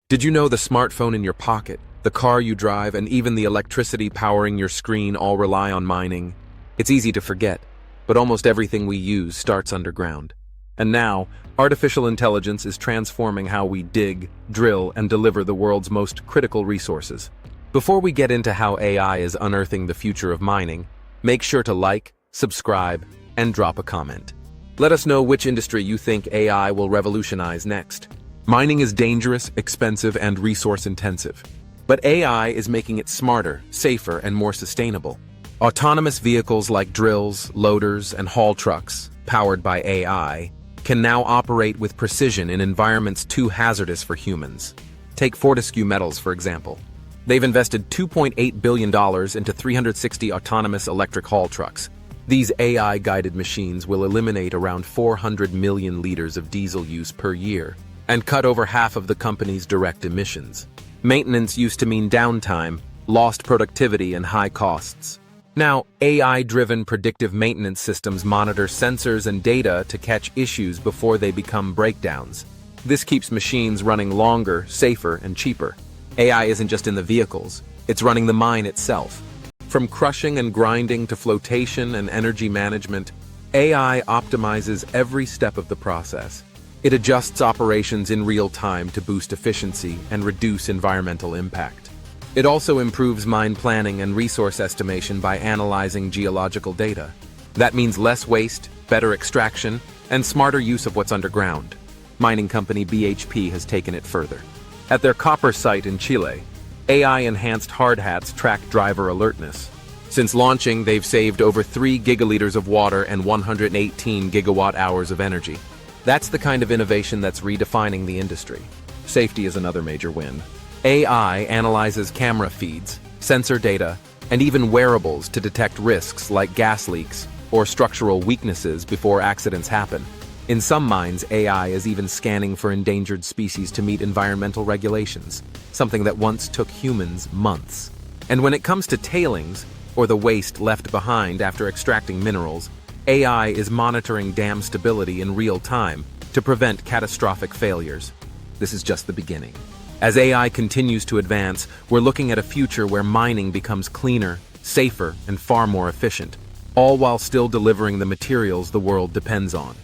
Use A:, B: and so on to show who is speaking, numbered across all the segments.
A: Did you know the smartphone in your pocket, the car you drive, and even the electricity powering your screen all rely on mining? It's easy to forget, but almost everything we use starts underground. And now, artificial intelligence is transforming how we dig, drill, and deliver the world's most critical resources. Before we get into how AI is unearthing the future of mining, make sure to like, subscribe, and drop a comment. Let us know which industry you think AI will revolutionize next. Mining is dangerous, expensive, and resource-intensive. But AI is making it smarter, safer, and more sustainable. Autonomous vehicles like drills, loaders, and haul trucks, powered by AI, can now operate with precision in environments too hazardous for humans. Take Fortescue Metals, for example. They've invested $2.8 billion into 360 autonomous electric haul trucks. These AI-guided machines will eliminate around 400 million liters of diesel use per year, and cut over half of the company's direct emissions. Maintenance used to mean downtime, lost productivity, and high costs. Now, AI-driven predictive maintenance systems monitor sensors and data to catch issues before they become breakdowns. This keeps machines running longer, safer, and cheaper. AI isn't just in the vehicles, it's running the mine itself. From crushing and grinding to flotation and energy management, AI optimizes every step of the process. It adjusts operations in real time to boost efficiency and reduce environmental impact. It also improves mine planning and resource estimation by analyzing geological data. That means less waste, better extraction, and smarter use of what's underground. Mining company BHP has taken it further. At their copper site in Chile, AI-enhanced hard hats track driver alertness. Since launching, they've saved over 3 gigaliters of water and 118 gigawatt-hours of energy. That's the kind of innovation that's redefining the industry. Safety is another major win. AI analyzes camera feeds, sensor data, and even wearables to detect risks like gas leaks or structural weaknesses before accidents happen. In some mines, AI is even scanning for endangered species to meet environmental regulations, something that once took humans months. And when it comes to tailings, or the waste left behind after extracting minerals, AI is monitoring dam stability in real time to prevent catastrophic failures. This is just the beginning. As AI continues to advance, we're looking at a future where mining becomes cleaner, safer, and far more efficient, all while still delivering the materials the world depends on.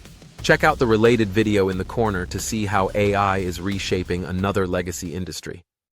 A: Check out the related video in the corner to see how AI is reshaping another legacy industry.